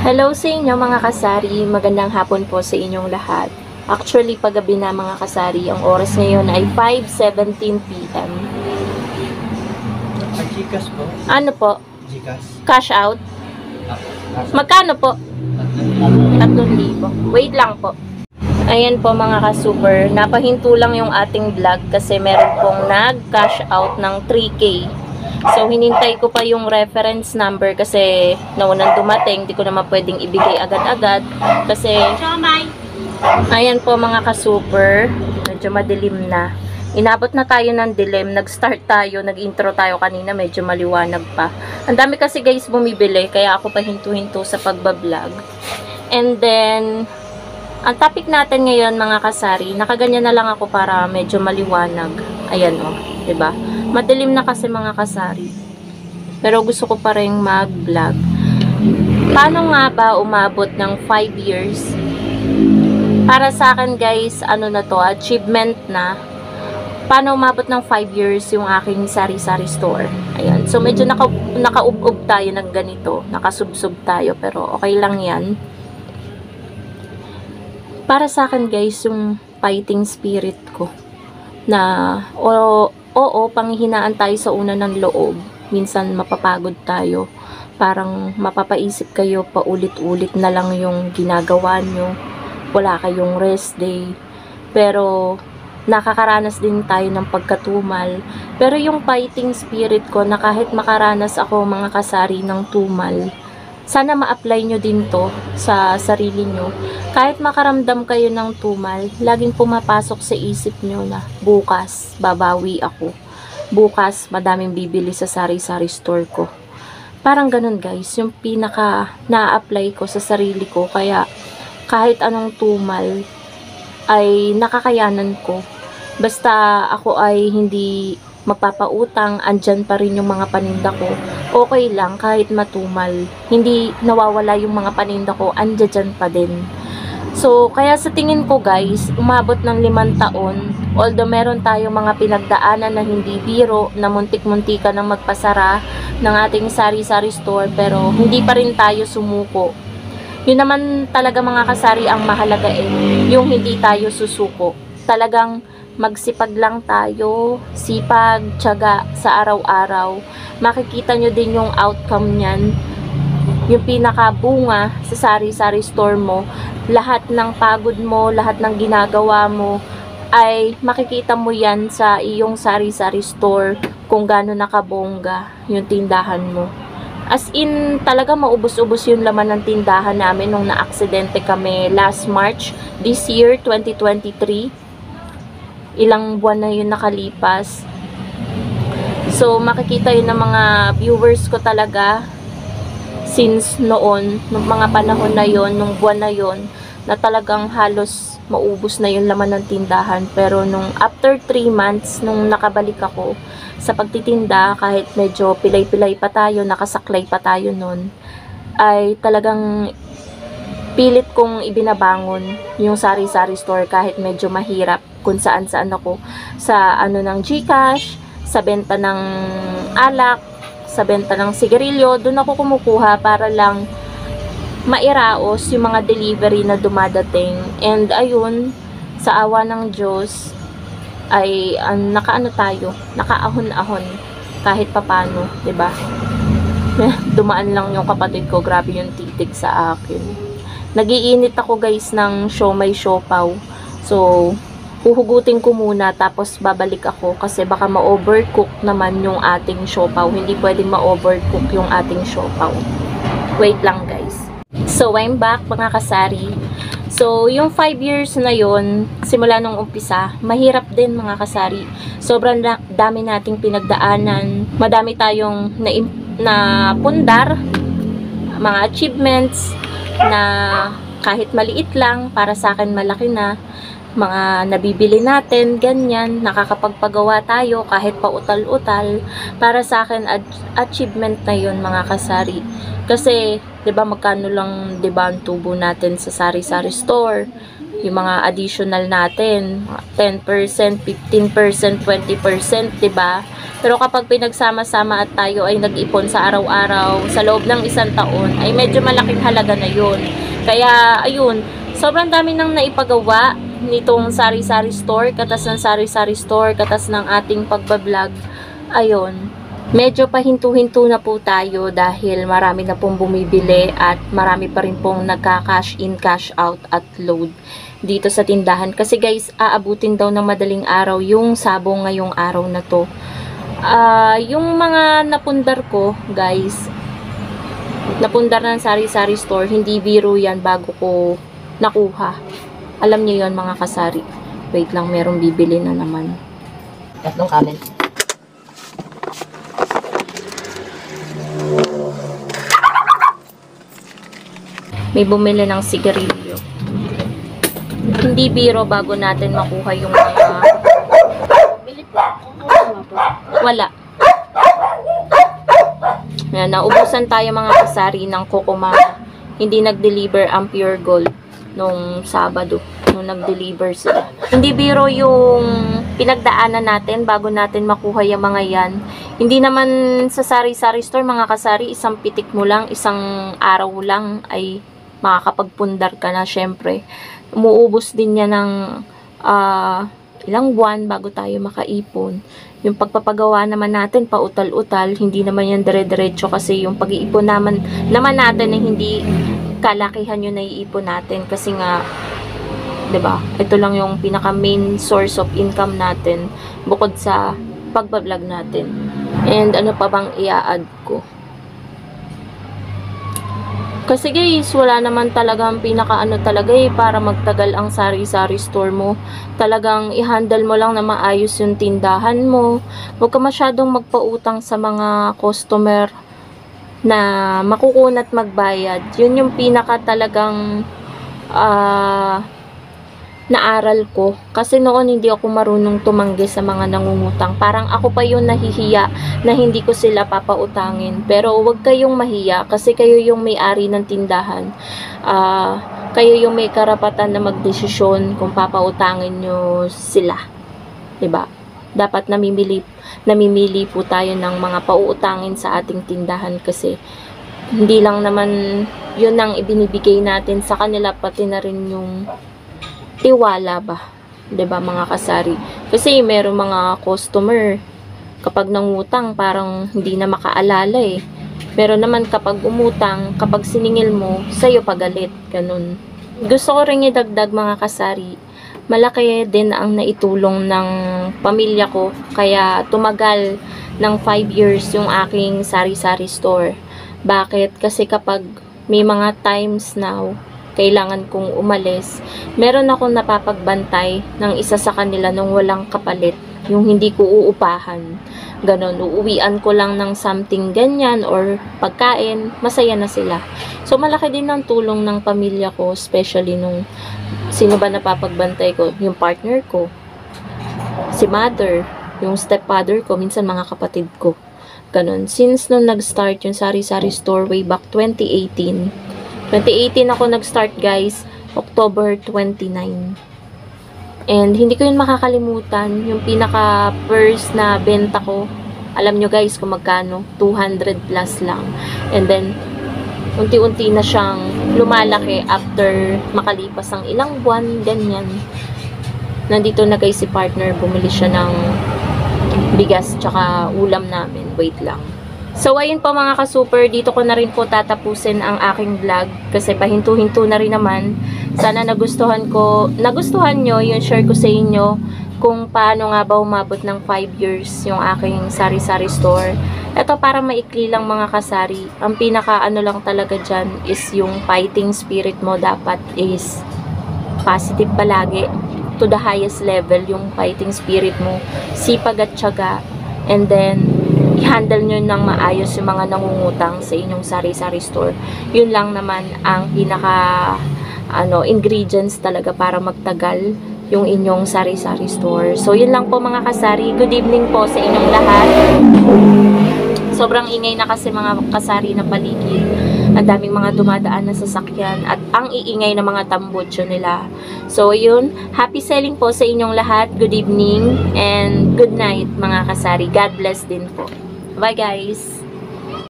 Hello sa inyo mga kasari, magandang hapon po sa inyong lahat. Actually, paggabi na mga kasari, ang oras ngayon ay 5:17 PM. Gcash po? Ano po? Gcash? Cash out? Magkano po? 3,000. Wait lang po. Ayan po mga ka-super, napahinto lang yung ating vlog kasi meron pong nag-cash out ng 3K. So, hinintay ko pa yung reference number kasi naunang dumating. Di ko naman pwedeng ibigay agad-agad. Kasi, ayan po mga ka-super. Medyo madilim na. Inabot na tayo ng dilim. Nag-start tayo. Nag-intro tayo kanina. Medyo maliwanag pa. Ang dami kasi guys bumibili. Kaya ako pa hinto-hinto sa pagbablog. And then, ang topic natin ngayon mga kasari. Nakaganyan na lang ako para medyo maliwanag. Ayan o. Diba? Madilim na kasi mga kasari. Pero gusto ko pa rin mag-vlog. Paano nga ba umabot ng 5 years? Para sa akin guys, ano na to, achievement na. Paano umabot ng 5 years yung aking sari-sari store? Ayan. So medyo nakaub-ub tayo ng ganito. Nakasubsob tayo. Pero okay lang yan. Para sa akin guys, yung fighting spirit ko. Na, oo, panghihinaan tayo sa una ng loob. Minsan mapapagod tayo. Parang mapapaisip kayo paulit-ulit na lang yung ginagawa nyo. Wala kayong rest day. Pero nakakaranas din tayo ng pagkatumal. Pero yung fighting spirit ko na kahit makaranas ako mga kasari ng tumal, sana ma-apply nyo din to sa sarili nyo. Kahit makaramdam kayo ng tumal, laging pumapasok sa isip nyo na bukas, babawi ako. Bukas, madaming bibili sa sari-sari store ko. Parang ganun guys, yung pinaka na-apply ko sa sarili ko. Kaya kahit anong tumal ay nakakayanan ko. Basta ako ay hindi mapapautang, andyan pa rin yung mga paninda ko. Okay lang kahit matumal. Hindi nawawala yung mga paninda ko, andyan pa din. So, kaya sa tingin ko guys, umabot ng 5 taon, although meron tayong mga pinagdaanan na hindi biro, na muntik-muntika ng magpasara ng ating sari-sari store, pero hindi pa rin tayo sumuko. Yun naman talaga mga kasari ang mahalaga yung hindi tayo susuko. Talagang magsipag lang tayo, sipag, tiyaga sa araw-araw. Makikita nyo din yung outcome niyan. Yung pinakabunga sa sari-sari store mo, lahat ng pagod mo, lahat ng ginagawa mo, ay makikita mo yan sa iyong sari-sari store kung gaano nakabongga yung tindahan mo. As in, talaga maubos-ubos yung laman ng tindahan namin nung na-aksidente kami last March, this year, 2023. Ilang buwan na yun nakalipas. So, makikita yun ng mga viewers ko talaga since noon, nung mga panahon na yon, nung buwan na yon, na talagang halos maubos na yung laman ng tindahan. Pero nung after 3 months, nung nakabalik ako sa pagtitinda, kahit medyo pilay-pilay pa tayo, nakasaklay pa tayo nun, ay talagang pilit kong ibinabangon yung sari-sari store kahit medyo mahirap kung saan-saan ako. Sa ano ng Gcash, sa benta ng alak, sa benta ng sigarilyo, doon ako kumukuha para lang mairaos yung mga delivery na dumadating. And ayun, sa awa ng Diyos, ay nakaano tayo, nakaahon-ahon kahit papano, 'di ba? Dumaan lang yung kapatid ko, grabe yung titig sa akin. Nagiinit ako guys ng siomai siopaw. So, huhugutin ko muna tapos babalik ako kasi baka ma-overcook naman yung ating siopaw. Hindi pwedeng ma-overcook yung ating siopaw. Wait lang guys. So, I'm back mga kasari. So, yung 5 years na yon, simula nung umpisa, mahirap din mga kasari. Sobrang dami nating pinagdaanan. Madami tayong na pundar, mga achievements na kahit maliit lang, para sa akin malaki na. Mga nabibili natin, ganyan, nakakapagpagawa tayo kahit pautal-utal. Para sa akin, achievement na yun mga kasari. Kasi, 'di ba magkano lang 'di ba ang tubo natin sa sari-sari store? yung mga additional natin, 10%, 15%, 20%, 'di ba? Pero kapag pinagsama-sama at tayo ay nag-ipon sa araw-araw, sa loob ng isang taon, ay medyo malaking halaga na 'yun. Kaya ayun, sobrang dami nang naipagawa nitong sari-sari store, katas ng sari-sari store, katas ng ating pagbablog. Ayun, medyo pahinto-hinto na po tayo dahil marami na pong bumibili at marami pa rin pong nagka-cash in, cash out at load dito sa tindahan. Kasi guys, aabutin daw ng madaling araw yung sabong ngayong araw na to. Yung mga napundar ko, guys, napundar ng sari-sari store, hindi biro yan bago ko nakuha. Alam niyo yon mga kasari. Wait lang, merong bibili na naman. Tatlong kanin. May bumili ng sigarilyo. Hindi biro bago natin makuha yung mga... Wala. Yan, naubusan tayo mga kasari ng Kokomama. Hindi nag-deliver ang Pure Gold nung Sabado, nung nag-deliver sila. Hindi biro yung pinagdaanan natin bago natin makuha yung mga yan. Hindi naman sa sari-sari store mga kasari, isang pitik mo lang, isang araw lang ay makakapagpundar ka na. Syempre, umuubos din niya ng ilang buwan bago tayo makaipon. Yung pagpapagawa naman natin, pautal-utal, hindi naman yan dire-diretso kasi yung pag-iipon naman natin na hindi kalakihan yung naiipon natin kasi nga, 'di ba? Ito lang yung pinaka main source of income natin bukod sa pagbablog natin. And ano pa bang i-add ko? Kasi guys, wala naman talagang pinaka-ano talaga para magtagal ang sari-sari store mo. Talagang i-handle mo lang na maayos yung tindahan mo. Huwag ka masyadong magpautang sa mga customer na makukunat magbayad. Yun yung pinaka talagang naaral ko. Kasi noon hindi ako marunong tumanggi sa mga nangungutang. Parang ako pa yung nahihiya na hindi ko sila papautangin. Pero huwag kayong mahiya kasi kayo yung may-ari ng tindahan. Kayo yung may karapatan na magdesisyon kung papautangin nyo sila. 'Di ba? Dapat namimili po tayo ng mga pauutangin sa ating tindahan kasi hindi lang naman yun ang ibinibigay natin sa kanila, pati na rin yung tiwala ba, 'di ba mga kasari? Kasi meron mga customer kapag nangutang parang hindi na makaalala Pero naman kapag umutang, kapag siningil mo, sa'yo pagalit, ganun. Gusto ko ring idagdag mga kasari, malaki din ang naitulong ng pamilya ko kaya tumagal ng 5 years yung aking sari-sari store. Bakit? Kasi kapag may mga times now kailangan kong umalis, meron akong napapagbantay ng isa sa kanila nung walang kapalit, yung hindi ko uupahan. Ganon, uuwian ko lang ng something ganyan or pagkain, masaya na sila. So, malaki din ang tulong ng pamilya ko, especially nung sino ba napapagbantay ko? Yung partner ko, si mother, yung stepfather ko, minsan mga kapatid ko. Ganon. Since nung nag-start yung sari-sari store way back 2018 ako nag-start guys, October 29. And hindi ko yun makakalimutan, yung pinaka first na benta ko, alam nyo guys kung magkano, 200 plus lang. And then, unti-unti na siyang lumalaki after makalipas ang ilang buwan, ganyan. Nandito na guys si partner, bumili siya ng bigas tsaka ulam namin. Wait lang. So, ayun po mga ka-super, dito ko na rin po tatapusin ang aking vlog kasi pahinto-hinto na rin naman. Sana nagustuhan nyo yung share ko sa inyo kung paano nga ba umabot ng 5 years yung aking sari-sari store. Ito para maikli lang mga kasari, ang pinaka ano lang talaga dyan is yung fighting spirit mo dapat is positive palagi to the highest level yung fighting spirit mo, sipag at tiyaga, and then i-handle nyo ng maayos yung mga nangungutang sa inyong sari-sari store. Yun lang naman ang pinaka ingredients talaga para magtagal yung inyong sari-sari store. So, yun lang po mga kasari. Good evening po sa inyong lahat. Sobrang ingay na kasi mga kasari na paligid. Ang daming mga dumadaan na sasakyan at ang iingay ng mga tambutso nila. So, yun. Happy selling po sa inyong lahat. Good evening and good night mga kasari. God bless din po. Bye guys!